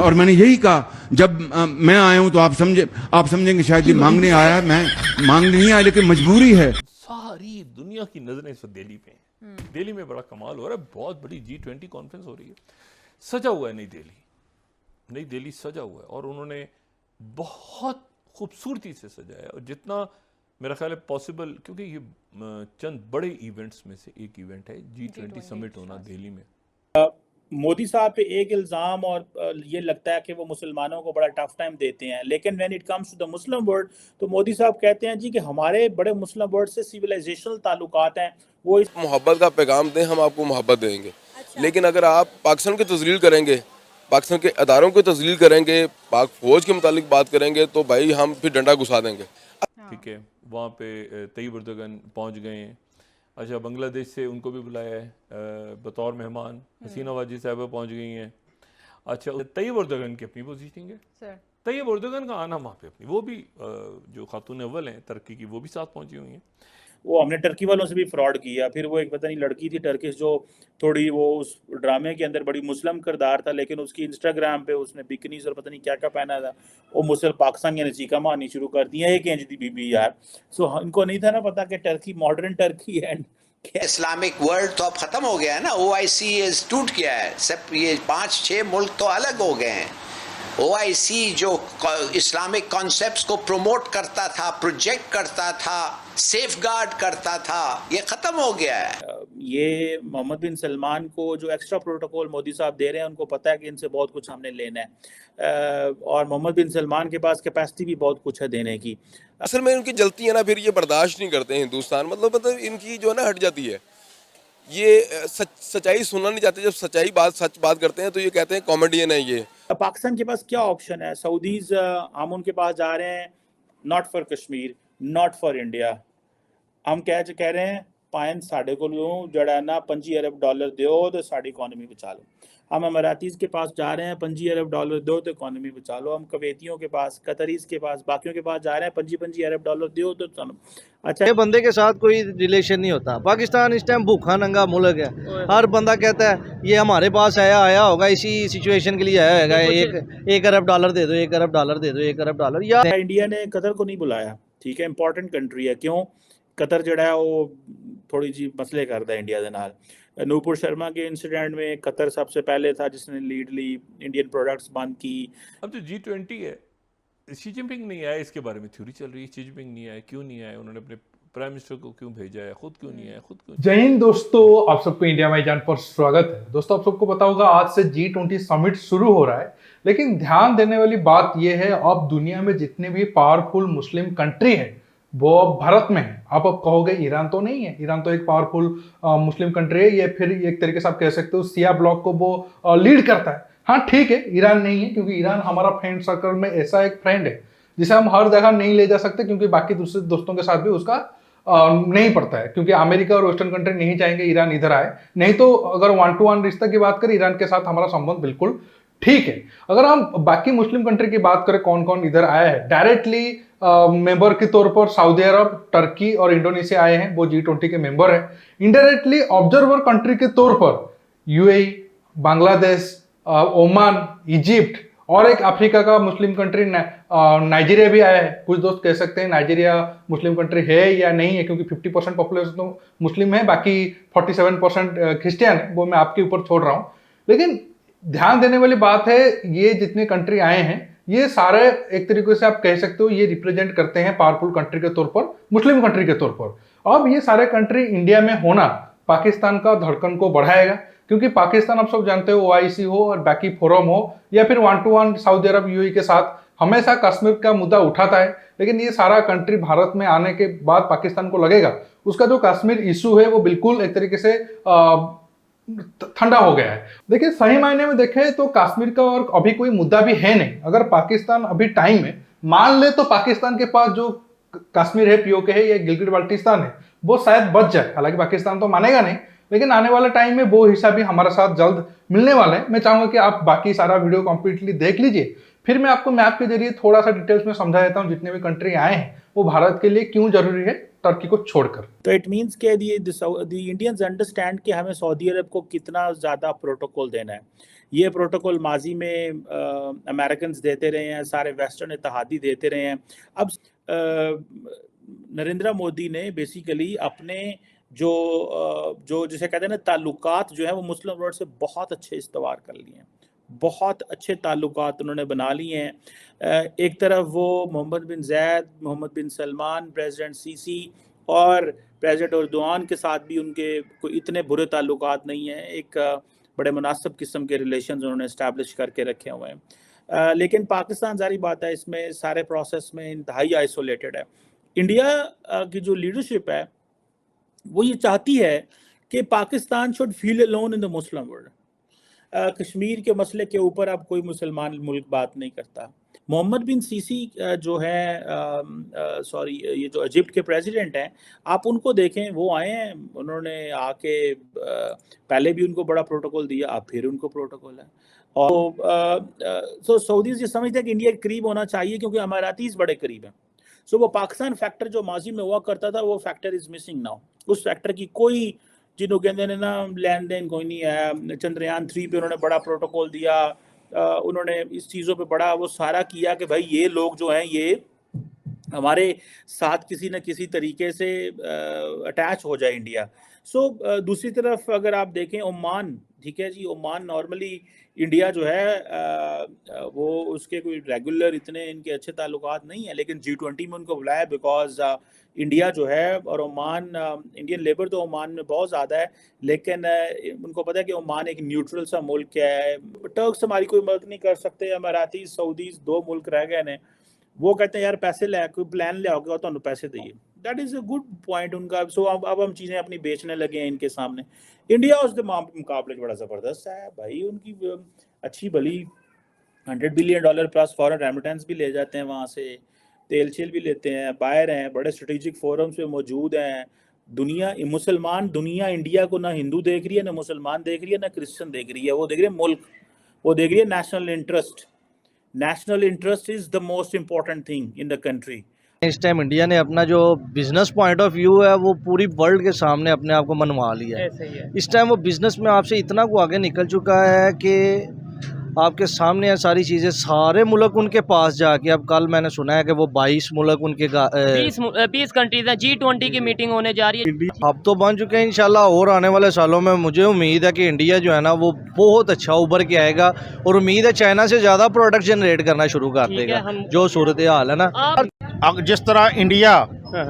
और मैंने यही कहा जब मैं आया हूं तो आप समझेंगे शायद ये मांगने आया है। मैं मांगने नहीं आया, लेकिन मजबूरी है। सारी दुनिया की नजरें इस वक्त दिल्ली पे हैं। दिल्ली में बड़ा कमाल हो रहा है, बहुत बड़ी G20 कॉन्फ्रेंस हो रही है। सजा हुआ है नई दिल्ली सजा हुआ है, और उन्होंने बहुत खूबसूरती से सजाया, और जितना मेरा ख्याल है पॉसिबल, क्योंकि ये चंद बड़े इवेंट्स में से एक इवेंट है G20 समिट होना दिल्ली में। मोदी साहब पे एक इल्ज़ाम और ये लगता है कि वो मुसलमानों को बड़ा टफ टाइम देते हैं, लेकिन when it comes to the Muslim world तो मोदी साहब कहते हैं जी कि हमारे बड़े मुस्लिम वर्ल्ड से सिविलाइजेशनल ताल्लुकात हैं। वो इस मोहब्बत का पैगाम दें, हम आपको मोहब्बत देंगे। लेकिन अगर आप पाकिस्तान की तज़लील करेंगे, पाकिस्तान के अदारों की तज़लील करेंगे, पाक फौज के मुतालिक बात करेंगे, तो भाई हम फिर डंडा घुसा देंगे। ठीक है, वहाँ पे तैयब एर्दोगन पहुँच गए हैं। अच्छा, बांग्लादेश से उनको भी बुलाया है बतौर मेहमान। हसीना वाजी साहबा पहुँच गई हैं। अच्छा, तैयब एर्दोगन की अपनी पोजीशनिंग है। तैयब एर्दोगन का आना वहाँ पे अपनी, वो भी जो खातून अव्वल हैं तुर्की की, वो भी साथ पहुँची हुई हैं। वो हमने टर्की वालों से भी फ्रॉड किया। फिर वो एक पता नहीं लड़की थी टर्किश जो थोड़ी वो उस ड्रामे के अंदर बड़ी मुस्लिम किरदार था, लेकिन उसकी इंस्टाग्राम पे उसने बिकनीज और पता नहीं क्या क्या पहना था, वो मुस्लिम पाकिस्तान यानी चीका मारनी शुरू कर दी है। 1 इंच दी बीबी यार। सो इनको नहीं था ना पता कि टर्की मॉडर्न टर्की है। इस्लामिक वर्ल्ड तो अब खत्म हो गया है ना, OIC टूट गया है। सब ये 5-6 मुल्क तो अलग हो गए हैं। OIC जो इस्लामिक कॉन्सेप्ट्स को प्रमोट करता था, प्रोजेक्ट करता था, सेफगार्ड करता था, ये खत्म हो गया है। ये मोहम्मद बिन सलमान को जो एक्स्ट्रा प्रोटोकॉल मोदी साहब दे रहे हैं, उनको पता है कि इनसे बहुत कुछ हमने लेना है, और मोहम्मद बिन सलमान के पास कैपेसिटी भी बहुत कुछ है देने की। असल में उनकी जलती है ना, फिर ये बर्दाश्त नहीं करते हिंदुस्तान, मतलब इनकी जो है ना हट जाती है। ये सच्चाई सुनना नहीं चाहते। जब सच बात करते हैं तो ये कहते हैं कॉमेडियन है ये। पाकिस्तान के पास क्या ऑप्शन है? सऊदीज हम उनके पास जा रहे हैं, not for Kashmir, not for India. हम कह रहे हैं पाइन साढ़े को जड़ा ना 25 अरब डॉलर दो तो साड़ी इकॉनमी बचा लो। हम अमारातीज के पास जा रहे हैं, 25 अरब डॉलर दो तो इकॉनमी बचा लो। हम कवेतियों के पास, कतरीज के पास, बाकियों के पास जा रहे हैं, 25 अरब डॉलर दो तो चलो। अच्छा, ये बंदे के साथ कोई रिलेशन नहीं होता। पाकिस्तान इस टाइम भूखा नंगा मुल्क है। हर बंदा कहता है ये हमारे पास आया होगा इसी सिचुएशन के लिए आया होगा। एक अरब डॉलर दे दो, 1 अरब डॉलर दे दो, 1 अरब डॉलर। या इंडिया ने कतर को नहीं बुलाया, ठीक है, इंपॉर्टेंट कंट्री है। क्यों? कतर जड़ा है वो थोड़ी जी मसले करता है इंडिया के नाल। नूपुर शर्मा के इंसिडेंट में कतर सबसे पहले था जिसने लीड ली, इंडियन प्रोडक्ट्स बंद की। अब जो G20 है, शी जिनपिंग नहीं आया, इसके बारे में थ्योरी चल रही है। शी जिनपिंग नहीं आया, क्यों नहीं आया? उन्होंने अपने प्राइम मिनिस्टर को क्यों भेजा है? खुद क्यों नहीं आया? खुद क्यों? जय हिंद दोस्तों, आप सबको इंडिया माई जान पर स्वागत है। दोस्तों, आप सबको पता होगा आज से G20 समिट शुरू हो रहा है, लेकिन ध्यान देने वाली बात यह है अब दुनिया में जितने भी पावरफुल मुस्लिम कंट्री है वो अब भारत में है। आप अब कहोगे ईरान तो नहीं है, ईरान तो एक पावरफुल मुस्लिम कंट्री है, ये फिर एक तरीके से आप कह सकते हो सिया ब्लॉक को वो लीड करता है। हाँ ठीक है, ईरान नहीं है, क्योंकि ईरान हमारा फ्रेंड सर्कल में ऐसा एक फ्रेंड है जिसे हम हर जगह नहीं ले जा सकते, क्योंकि बाकी दूसरे दोस्तों के साथ भी उसका नहीं पड़ता है, क्योंकि अमेरिका और वेस्टर्न कंट्री नहीं चाहेंगे ईरान इधर आए। नहीं तो अगर 1 to 1 रिश्ता की बात करें, ईरान के साथ हमारा संबंध बिल्कुल ठीक है। अगर हम बाकी मुस्लिम कंट्री की बात करें कौन कौन इधर आया है डायरेक्टली मेंबर के तौर पर, सऊदी अरब, टर्की और इंडोनेशिया आए हैं, वो G20 के मेंबर हैं। इनडायरेक्टली ऑब्जर्वर कंट्री के तौर पर UAE, बांग्लादेश, ओमान, इजिप्ट और एक अफ्रीका का मुस्लिम कंट्री नाइजीरिया भी आया है। कुछ दोस्त कह सकते हैं नाइजीरिया मुस्लिम कंट्री है या नहीं है, क्योंकि 50% पॉपुलेशन तो मुस्लिम है, बाकी 47% क्रिश्चियन है, वो मैं आपके ऊपर छोड़ रहा हूं। लेकिन ध्यान देने वाली बात है, ये जितने कंट्री आए हैं ये सारे एक तरीके से आप कह सकते हो ये रिप्रेजेंट करते हैं पावरफुल कंट्री के तौर पर, मुस्लिम कंट्री के तौर पर। अब ये सारे कंट्री इंडिया में होना पाकिस्तान का धड़कन को बढ़ाएगा, क्योंकि पाकिस्तान आप सब जानते हो OIC हो और बाकी फोरम हो या फिर 1 to 1 सऊदी अरब UAE के साथ हमेशा कश्मीर का मुद्दा उठाता है। लेकिन ये सारा कंट्री भारत में आने के बाद पाकिस्तान को लगेगा उसका जो कश्मीर इशू है वो बिल्कुल एक तरीके से ठंडा हो गया है। देखिए, सही मायने में देखें तो कश्मीर का और अभी कोई मुद्दा भी है नहीं। अगर पाकिस्तान अभी टाइम है, मान ले तो पाकिस्तान के पास जो कश्मीर है, POK है या गिलगिट बाल्टिस्तान है, वो शायद बच जाए। हालांकि पाकिस्तान तो मानेगा नहीं, लेकिन आने वाले टाइम में वो हिस्सा भी हमारे साथ जल्द मिलने वाले हैं। मैं चाहूंगा कि आप बाकी सारा वीडियो कंप्लीटली देख लीजिए, फिर मैं आपको मैप के जरिए थोड़ा सा डिटेल्स में समझा देता हूँ जितने भी कंट्री आए हैं वो भारत के लिए क्यों जरूरी है टर्की को छोड़कर। तो इट मींस के द इंडियंस अंडरस्टैंड कि हमें सऊदी अरब को कितना ज़्यादा प्रोटोकॉल देना है। ये प्रोटोकॉल माजी में अमेरिकन देते रहे हैं, सारे वेस्टर्न इत्तेहादी देते रहे हैं। अब नरेंद्र मोदी ने बेसिकली अपने जो जिसे कहते हैं ना ताल्लुकात जो है वो मुस्लिम वर्ल्ड से बहुत अच्छे इस्तवार कर लिए हैं, बहुत अच्छे ताल्लुकात उन्होंने बना लिए हैं। एक तरफ वो मोहम्मद बिन ज़ैद, मोहम्मद बिन सलमान, प्रेसिडेंट सीसी और प्रेसिडेंट एर्दोआन के साथ भी उनके कोई इतने बुरे ताल्लुकात नहीं हैं, एक बड़े मुनासिब किस्म के रिलेशंस उन्होंने इस्टेब्लिश करके रखे हुए हैं। लेकिन पाकिस्तान जारी बात है इसमें सारे प्रोसेस में इंतहाई आइसोलेटेड है। इंडिया की जो लीडरशिप है वो ये चाहती है कि Pakistan should feel alone in the Muslim world. Kashmir के मसले के ऊपर अब कोई मुसलमान मुल्क बात नहीं करता। मोहम्मद बिन सीसी जो है ये जो इजिप्ट के प्रेसिडेंट हैं, आप उनको देखें, वो आए हैं, उन्होंने आके पहले भी उनको बड़ा प्रोटोकॉल दिया, अब फिर उनको प्रोटोकॉल है। और सो सऊदीज ये समझते हैं कि इंडिया के करीब होना चाहिए क्योंकि अमारातीज बड़े करीब हैं। सो वो पाकिस्तान फैक्टर जो माजी में हुआ करता था वो फैक्टर इज मिसिंग नाउ। उस फैक्टर की कोई जिन्हों कहते हैं ना लेन देन कोई नहीं है। चंद्रयान 3 पे उन्होंने बड़ा प्रोटोकॉल दिया, उन्होंने इस चीज़ों पे बड़ा वो सारा किया कि भाई ये लोग जो हैं ये हमारे साथ किसी न किसी तरीके से अटैच हो जाए इंडिया। सो दूसरी तरफ अगर आप देखें ओमान, ठीक है जी, ओमान नॉर्मली इंडिया जो है वो उसके कोई रेगुलर इतने इनके अच्छे ताल्लुकात नहीं है, लेकिन G20 में उनको बुलाया बिकॉज इंडिया जो है और ओमान, इंडियन लेबर तो ओमान में बहुत ज़्यादा है, लेकिन उनको पता है कि ओमान एक न्यूट्रल सा मुल्क है। टर्क्स हमारी कोई मदद नहीं कर सकते, अमाराती सऊदीज 2 मुल्क रह गए ने, वो कहते हैं यार पैसे ले, कोई प्लान ले आओगे और तो पैसे दिए। That is a good point उनका। सो अब हम चीज़ें अपनी बेचने लगे हैं इनके सामने। इंडिया उसके मुकाबले बड़ा ज़बरदस्त है भाई, उनकी अच्छी भली $100 बिलियन प्लस फॉरेन रेमिटेंस भी ले जाते हैं वहाँ से, तेल छेल भी लेते हैं, बाहर हैं, बड़े स्ट्रेटेजिक फोरम्स पे मौजूद हैं। दुनिया इंडिया को ना हिंदू देख रही है, ना मुसलमान देख रही है, ना क्रिश्चियन देख रही है, वो देख रही है मुल्क, वो देख रही है national interest. National interest is the most important thing in the country. इस टाइम इंडिया ने अपना जो बिजनेस पॉइंट ऑफ व्यू है वो पूरी वर्ल्ड के सामने अपने आप को मनवा लिया है। इस टाइम वो बिजनेस में आपसे इतना को आगे निकल चुका है कि आपके सामने है सारी चीज़ें, सारे मुल्क उनके पास जाके, अब कल मैंने सुना है कि वो 22 मुल्क उनके 20 कंट्रीज हैं, G20 की मीटिंग होने जा रही है। अब तो बन चुके हैं इंशाल्लाह, और आने वाले सालों में मुझे उम्मीद है कि इंडिया जो है ना वो बहुत अच्छा उभर के आएगा, और उम्मीद है चाइना से ज़्यादा प्रोडक्ट जनरेट करना शुरू कर देगा, जो सूरत हाल है ना। जिस तरह इंडिया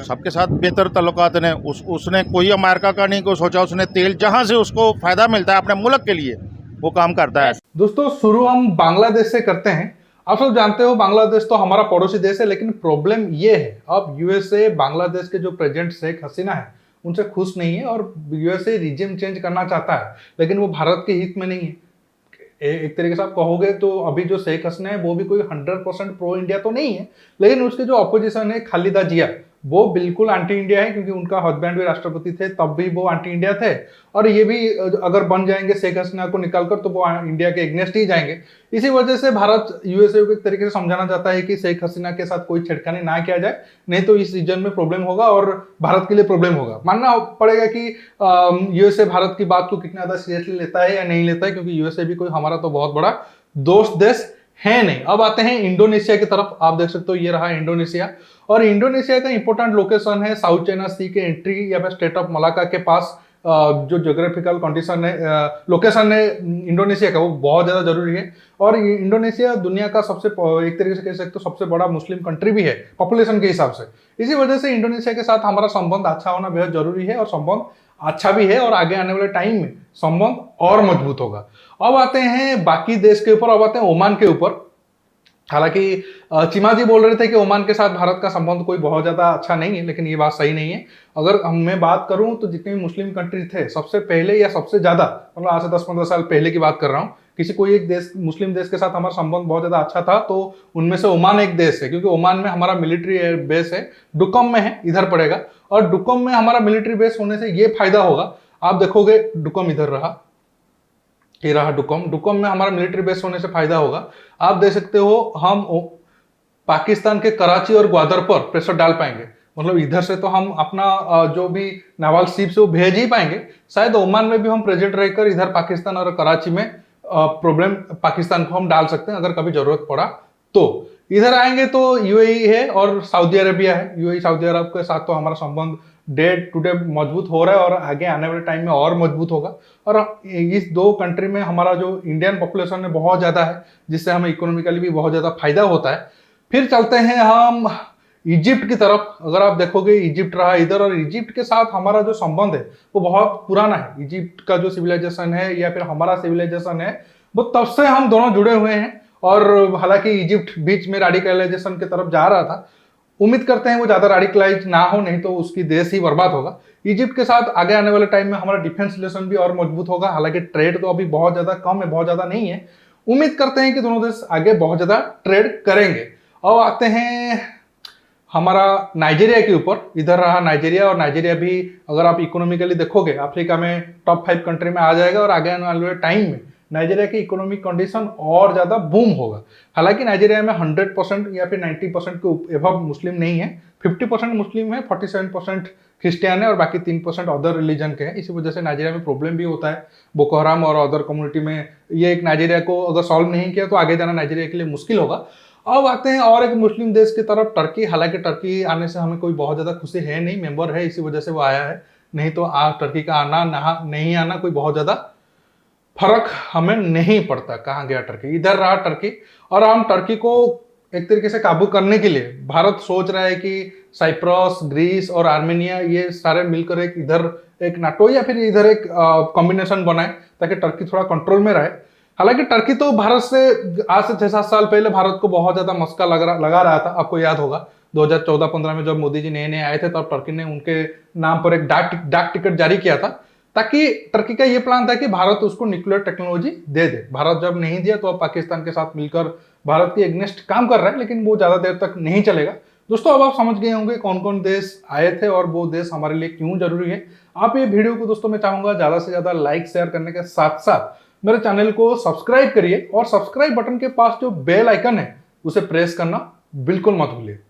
सबके साथ बेहतर ताल्लुकात ने उसने कोई अमेरिका का नहीं को सोचा, उसने तेल जहां से उसको फायदा मिलता है अपने मुल्क के लिए वो काम करता है। दोस्तों शुरू हम बांग्लादेश से करते हैं। आप सब जानते हो बांग्लादेश तो हमारा पड़ोसी देश है, लेकिन प्रॉब्लम ये है अब यूएसए बांग्लादेश के जो प्रेसिडेंट शेख हसीना है उनसे खुश नहीं है और यूएसए रिजिम चेंज करना चाहता है, लेकिन वो भारत के हित में नहीं है। एक तरीके से आप कहोगे तो अभी जो शेख हसीना है वो भी कोई 100% प्रो इंडिया तो नहीं है, लेकिन उसके जो अपोजिशन है खालिदा जिया वो बिल्कुल एंटी इंडिया है, क्योंकि उनका हस्बैंड भी राष्ट्रपति थे तब भी वो एंटी इंडिया थे, और ये भी अगर बन जाएंगे शेख हसीना को निकालकर तो वो इंडिया के एग्नेस्ट ही जाएंगे। इसी वजह से भारत यूएसए को एक तरीके से समझाना चाहता है कि शेख हसीना के साथ कोई छेड़खानी ना किया जाए, नहीं तो इस रीजन में प्रॉब्लम होगा और भारत के लिए प्रॉब्लम होगा। मानना पड़ेगा कि यूएसए भारत की बात को कितना ज्यादा सीरियसली लेता है या नहीं लेता है, क्योंकि यूएसए भी कोई हमारा तो बहुत बड़ा दोस्त देश है नहीं। अब आते हैं इंडोनेशिया की तरफ। आप देख सकते हो ये रहा इंडोनेशिया, और इंडोनेशिया का इंपॉर्टेंट लोकेशन है साउथ चाइना सी के एंट्री या फिर स्टेट ऑफ मलाका के पास। जो ज्योग्राफिकल कंडीशन है, लोकेशन है इंडोनेशिया का, वो बहुत ज़्यादा जरूरी है। और इंडोनेशिया दुनिया का सबसे, एक तरीके से कह सकते हो सबसे बड़ा मुस्लिम कंट्री भी है पॉपुलेशन के हिसाब से। इसी वजह से इंडोनेशिया के साथ हमारा संबंध अच्छा होना बेहद जरूरी है, और संबंध अच्छा भी है, और आगे आने वाले टाइम में संबंध और मजबूत होगा। अब आते हैं बाकी देश के ऊपर, अब आते हैं ओमान के ऊपर। हालांकि चिमाजी बोल रहे थे कि ओमान के साथ भारत का संबंध कोई बहुत ज़्यादा अच्छा नहीं है, लेकिन ये बात सही नहीं है। अगर मैं बात करूं तो जितने भी मुस्लिम कंट्री थे सबसे पहले या सबसे ज़्यादा, मतलब आज से 10-15 साल पहले की बात कर रहा हूं, किसी कोई एक देश मुस्लिम देश के साथ हमारा संबंध बहुत ज़्यादा अच्छा था तो उनमें से ओमान एक देश है, क्योंकि ओमान में हमारा मिलिट्री बेस है, डुकम में है, इधर पड़ेगा। और डुकम में हमारा मिलिट्री बेस होने से ये फायदा होगा, आप देखोगे डुकम इधर रहा, ये रहा डुकम। डुकम में हमारा मिलिट्री बेस होने से फायदा होगा। आप देख सकते हो हम पाकिस्तान के कराची और ग्वादर पर प्रेशर डाल पाएंगे, मतलब इधर से तो हम अपना जो भी नावाल शिप से वो भेज ही पाएंगे। शायद ओमान में भी हम प्रेजेंट रहकर इधर पाकिस्तान और कराची में प्रॉब्लम पाकिस्तान को हम डाल सकते हैं अगर कभी जरूरत पड़ा तो। इधर आएंगे तो यूएई है और सऊदी अरेबिया है। यूएई सऊदी अरब के साथ तो हमारा संबंध डे टू डे मजबूत हो रहा है और आगे आने वाले टाइम में और मजबूत होगा। और इस दो कंट्री में हमारा जो इंडियन पॉपुलेशन है बहुत ज़्यादा है, जिससे हमें इकोनॉमिकली भी बहुत ज़्यादा फायदा होता है। फिर चलते हैं हम इजिप्ट की तरफ। अगर आप देखोगे इजिप्ट रहा इधर, और इजिप्ट के साथ हमारा जो संबंध है वो बहुत पुराना है। इजिप्ट का जो सिविलाइजेशन है या फिर हमारा सिविलाइजेशन है वो तब से हम दोनों जुड़े हुए हैं। और हालांकि इजिप्ट बीच में रेडिकलाइजेशन की तरफ जा रहा था, उम्मीद करते हैं वो ज्यादा रेडिकलाइज ना हो, नहीं तो उसकी देश ही बर्बाद होगा। इजिप्ट के साथ आगे आने वाले टाइम में हमारा डिफेंस रिलेशन भी और मजबूत होगा। हालांकि ट्रेड तो अभी बहुत ज्यादा कम है, बहुत ज्यादा नहीं है। उम्मीद करते हैं कि दोनों देश आगे बहुत ज्यादा ट्रेड करेंगे। अब आते हैं हमारा नाइजीरिया के ऊपर। इधर रहा नाइजीरिया, और नाइजीरिया भी अगर आप इकोनॉमिकली देखोगे अफ्रीका में टॉप 5 कंट्री में आ जाएगा और आगे आने वाले टाइम में नाइजीरिया की इकोनॉमिक कंडीशन और ज्यादा बूम होगा। हालांकि नाइजीरिया में 100% या फिर 90% के एबव मुस्लिम नहीं है, 50% मुस्लिम है, 47% क्रिश्चियन है और बाकी 3% अदर रिलीजन के हैं। इसी वजह से नाइजीरिया में प्रॉब्लम भी होता है बोको हराम और अदर कम्युनिटी में। ये एक नाइजीरिया को अगर सॉल्व नहीं किया तो आगे जाना नाइजीरिया के लिए मुश्किल होगा। अब आते हैं और एक मुस्लिम देश की तरफ, टर्की। हालांकि टर्की आने से हमें कोई बहुत ज्यादा खुशी है नहीं, मेंबर है इसी वजह से वो आया है, नहीं तो टर्की का आना नहीं आना कोई बहुत ज्यादा फर्क हमें नहीं पड़ता। कहाँ गया टर्की? इधर रहा टर्की। और हम टर्की को एक तरीके से काबू करने के लिए भारत सोच रहा है कि साइप्रस, ग्रीस और आर्मेनिया ये सारे मिलकर एक इधर एक नाटो या फिर इधर एक कॉम्बिनेशन बनाए ताकि टर्की थोड़ा कंट्रोल में रहे। हालांकि टर्की तो भारत से आज से 6-7 साल पहले भारत को बहुत ज्यादा मस्का लगा रहा था। आपको याद होगा 2014-15 में जब मोदी जी नए आए थे तब टर्की ने उनके नाम पर एक डाक टिकट जारी किया था, ताकि टर्की का ये प्लान था कि भारत उसको न्यूक्लियर टेक्नोलॉजी दे दे। भारत जब नहीं दिया तो अब पाकिस्तान के साथ मिलकर भारत के एग्नेस्ट काम कर रहा है, लेकिन वो ज्यादा देर तक नहीं चलेगा। दोस्तों अब आप समझ गए होंगे कौन कौन देश आए थे और वो देश हमारे लिए क्यों जरूरी है। आप ये वीडियो को दोस्तों मैं चाहूंगा ज्यादा से ज्यादा लाइक शेयर करने के साथ साथ मेरे चैनल को सब्सक्राइब करिए, और सब्सक्राइब बटन के पास जो बेल आइकन है उसे प्रेस करना बिल्कुल मत भूलिए।